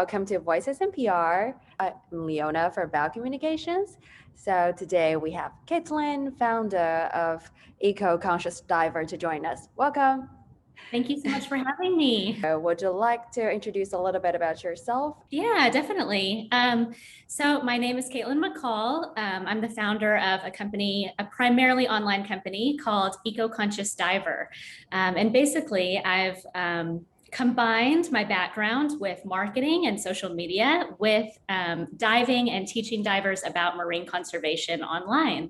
welcome to Voices in PR. I'm Leona for Bell Communications. So today we have Caitlin, founder of Eco-Conscious Diver, to join us. Welcome. Thank you so much for having me. Would you like to introduce a little bit about yourself? Yeah, definitely. So my name is Caitlin McCall. I'm the founder of a company, a primarily online company called Eco-Conscious Diver. And basically I've combined my background with marketing and social media with diving and teaching divers about marine conservation online.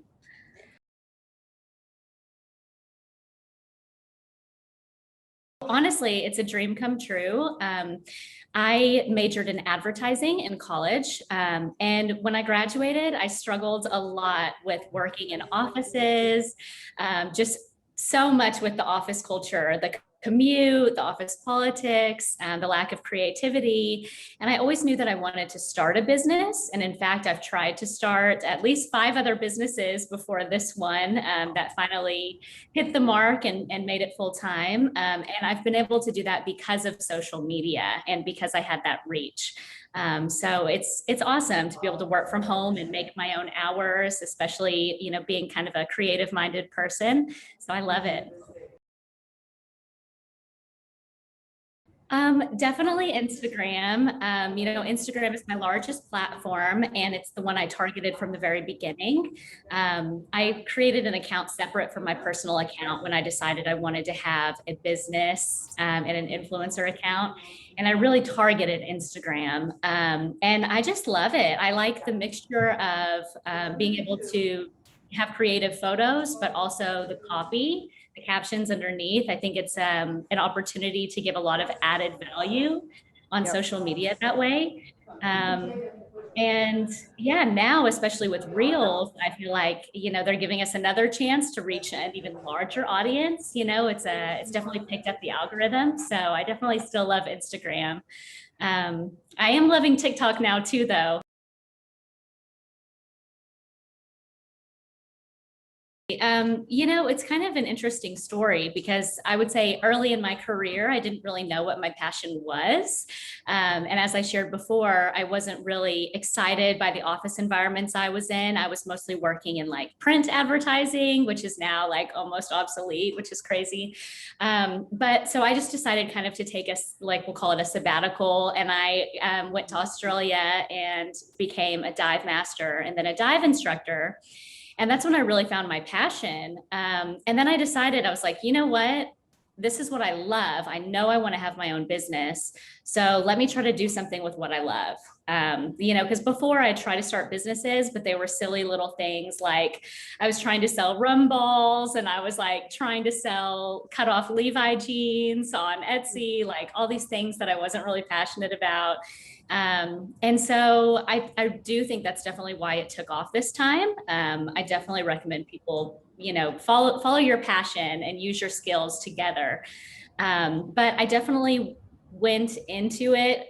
Honestly, it's a dream come true. I majored in advertising in college. And when I graduated, I struggled a lot with working in offices, just so much with the office culture, the commute, the office politics, the lack of creativity. And I always knew that I wanted to start a business. And in fact, I've tried to start at least 5 other businesses before this one that finally hit the mark and made it full time. And I've been able to do that because of social media and because I had that reach. So it's awesome to be able to work from home and make my own hours, especially, being kind of a creative minded person. So I love it. Definitely Instagram. Instagram is my largest platform and it's the one I targeted from the very beginning. I created an account separate from my personal account when I decided I wanted to have a business and an influencer account. And I really targeted Instagram. And I just love it. I like the mixture of being able to have creative photos, but also the copy, the captions underneath. I think it's an opportunity to give a lot of added value on social media that way. And yeah, now, especially with Reels, I feel like, they're giving us another chance to reach an even larger audience. It's definitely picked up the algorithm. So I definitely still love Instagram. I am loving TikTok now too, though. It's kind of an interesting story because I would say early in my career, I didn't really know what my passion was. And as I shared before, I wasn't really excited by the office environments I was in. I was mostly working in like print advertising, which is now like almost obsolete, which is crazy. But so I just decided kind of to take we'll call it a sabbatical. And I went to Australia and became a dive master and then a dive instructor. And that's when I really found my passion. And then I decided, I was like, you know what? This is what I love. I know I want to have my own business. So let me try to do something with what I love. Because before I tried to start businesses, but they were silly little things like I was trying to sell rum balls and I was like trying to sell cut off Levi jeans on Etsy, like all these things that I wasn't really passionate about. And so I do think that's definitely why it took off this time. I definitely recommend people, follow your passion and use your skills together. But I definitely went into it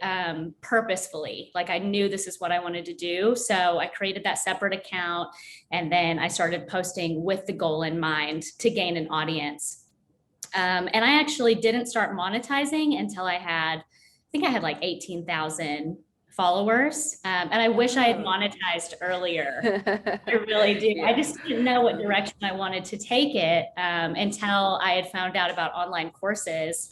purposefully. Like I knew this is what I wanted to do. So I created that separate account and then I started posting with the goal in mind to gain an audience. And I actually didn't start monetizing until I think I had like 18,000 followers. And I wish I had monetized earlier. I really do. Yeah. I just didn't know what direction I wanted to take it until I had found out about online courses.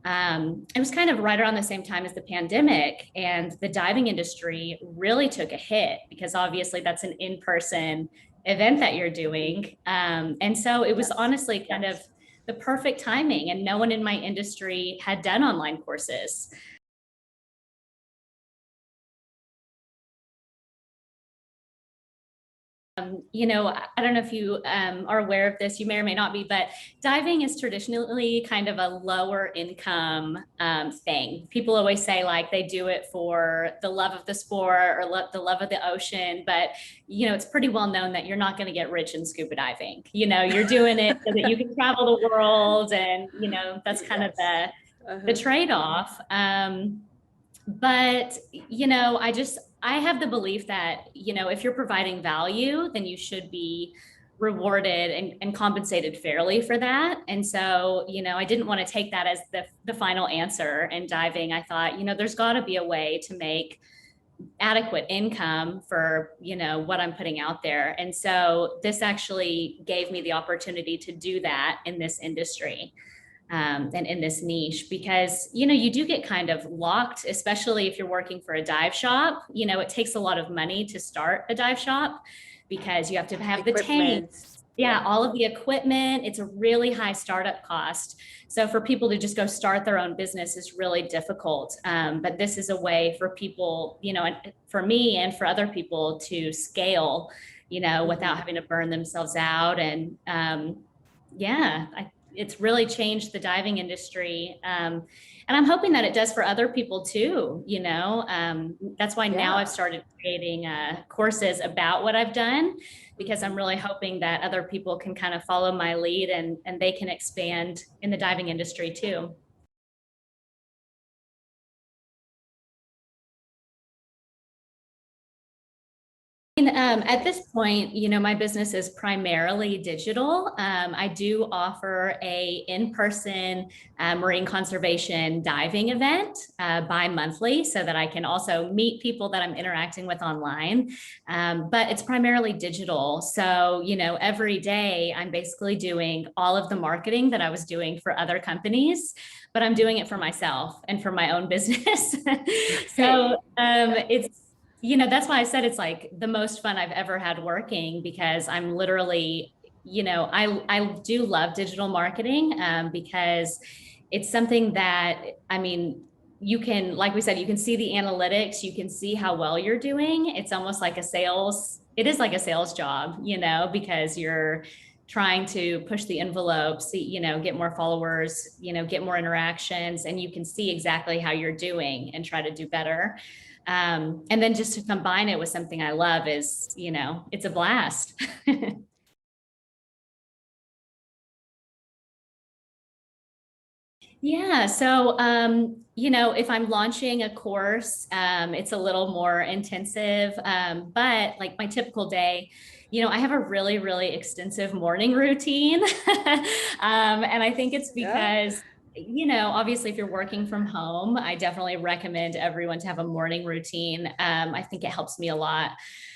It was kind of right around the same time as the pandemic, and the diving industry really took a hit because obviously that's an in-person event that you're doing. And so it was honestly kind of the perfect timing, and no one in my industry had done online courses. I don't know if you are aware of this, you may or may not be, but diving is traditionally kind of a lower income thing. People always say like they do it for the love of the sport or the love of the ocean, but it's pretty well known that you're not going to get rich in scuba diving. You're doing it so that you can travel the world, and that's kind of the trade-off. But I have the belief that if you're providing value, then you should be rewarded and compensated fairly for that. And so, I didn't want to take that as the final answer in diving. I thought, there's got to be a way to make adequate income for, what I'm putting out there. And so this actually gave me the opportunity to do that in this industry. And in this niche, because you do get kind of locked, especially if you're working for a dive shop. It takes a lot of money to start a dive shop because you have to have the tanks, all of the equipment. It's a really high startup cost. So for people to just go start their own business is really difficult. But this is a way for people, for me and for other people to scale, without having to burn themselves out. And it's really changed the diving industry. And I'm hoping that it does for other people too, that's why now I've started creating courses about what I've done, because I'm really hoping that other people can kind of follow my lead and they can expand in the diving industry too. At this point, my business is primarily digital. I do offer a in-person marine conservation diving event bi-monthly so that I can also meet people that I'm interacting with online. But it's primarily digital. So, every day I'm basically doing all of the marketing that I was doing for other companies, but I'm doing it for myself and for my own business. So that's why I said it's like the most fun I've ever had working, because I'm literally, I do love digital marketing because it's something that, you can, like we said, you can see the analytics, you can see how well you're doing. It's almost like it is like a sales job, because you're trying to push the envelope, see, get more followers, get more interactions, and you can see exactly how you're doing and try to do better. And then just to combine it with something I love is, it's a blast. Yeah. So, if I'm launching a course, it's a little more intensive. But like my typical day, I have a really, really extensive morning routine. And I think it's because, obviously if you're working from home, I definitely recommend everyone to have a morning routine. I think it helps me a lot.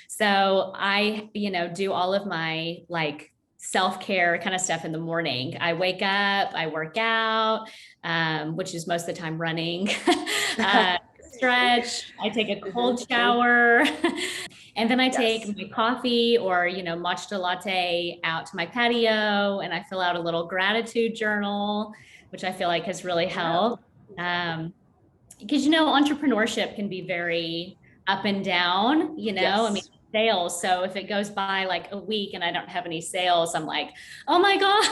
So I, do all of my like self-care kind of stuff in the morning. I wake up, I work out, which is most of the time running, stretch, I take a cold shower, and then I take my coffee or, matcha latte out to my patio, and I fill out a little gratitude journal, which I feel like has really helped. Because, entrepreneurship can be very up and down, sales. So if it goes by like a week and I don't have any sales, I'm like, oh my God,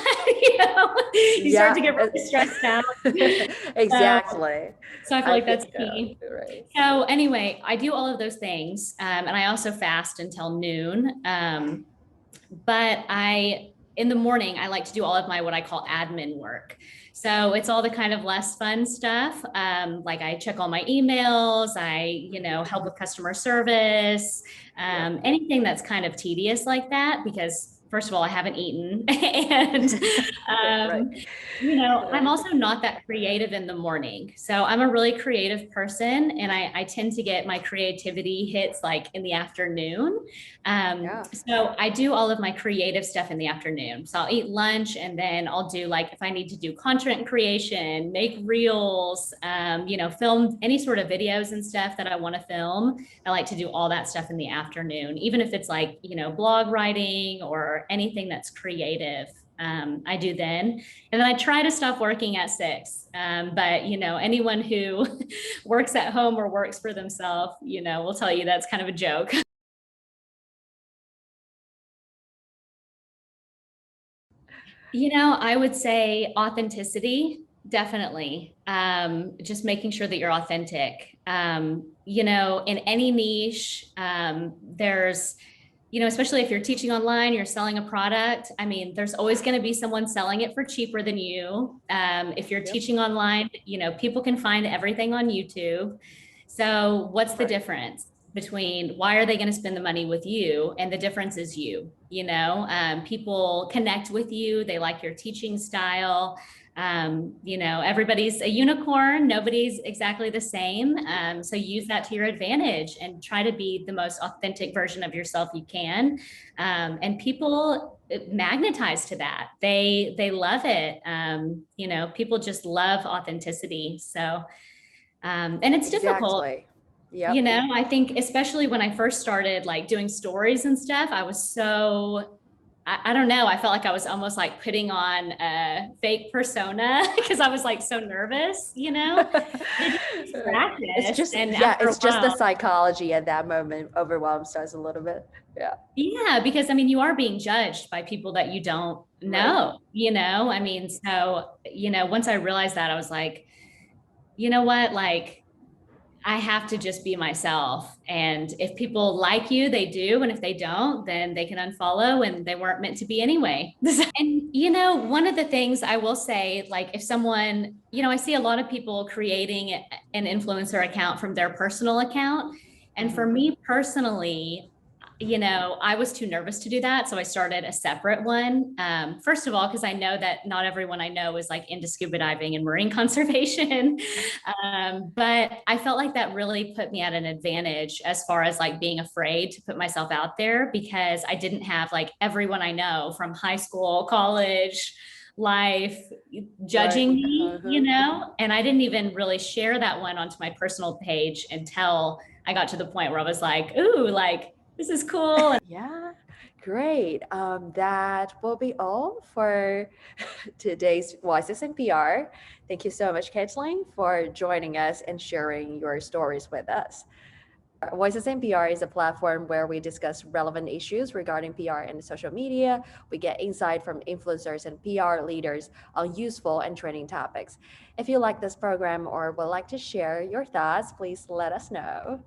you start to get really stressed out. Exactly. So I feel like that's key. Right. So anyway, I do all of those things. And I also fast until noon. But in the morning, I like to do all of my, what I call admin work. So it's all the kind of less fun stuff. Like I check all my emails, I, help with customer service, anything that's kind of tedious like that, because first of all, I haven't eaten. And, I'm also not that creative in the morning. So I'm a really creative person, and I tend to get my creativity hits like in the afternoon. So I do all of my creative stuff in the afternoon. So I'll eat lunch, and then I'll do like, if I need to do content creation, make reels, film any sort of videos and stuff that I want to film. I like to do all that stuff in the afternoon, even if it's like, blog writing or anything that's creative. I do then. And then I try to stop working at 6. But, anyone who works at home or works for themselves, will tell you that's kind of a joke. I would say authenticity, definitely. Just making sure that you're authentic. In any niche, there's, especially if you're teaching online, you're selling a product. There's always going to be someone selling it for cheaper than you. If you're teaching online, people can find everything on YouTube. So what's the difference? between why are they going to spend the money with you, and the difference is you. People connect with you, they like your teaching style. Everybody's a unicorn, nobody's exactly the same. So use that to your advantage and try to be the most authentic version of yourself you can. And people magnetize to that. They love it. People just love authenticity. So and it's difficult. Exactly. Yep. I think especially when I first started like doing stories and stuff, I was so, I don't know, I felt like I was almost like putting on a fake persona because I was like so nervous. It's practice. It's just, And yeah, after a it's just the while, psychology at that moment overwhelms us a little bit. Yeah. yeah, because I mean, you are being judged by people that you don't Right. know, I mean, so, once I realized that, I was like, you know what, like, I have to just be myself. And if people like you, they do. And if they don't, then they can unfollow, and they weren't meant to be anyway. And, one of the things I will say, like if someone, I see a lot of people creating an influencer account from their personal account. And for me personally, I was too nervous to do that. So I started a separate one. First of all, because I know that not everyone I know is like into scuba diving and marine conservation. But I felt like that really put me at an advantage as far as like being afraid to put myself out there, because I didn't have like everyone I know from high school, college, life judging Right. me, and I didn't even really share that one onto my personal page until I got to the point where I was like, ooh, like, this is cool. Yeah, great. That will be all for today's Voices in PR. Thank you so much, Caitlin, for joining us and sharing your stories with us. Voices in PR is a platform where we discuss relevant issues regarding PR and social media. We get insight from influencers and PR leaders on useful and trending topics. If you like this program or would like to share your thoughts, please let us know.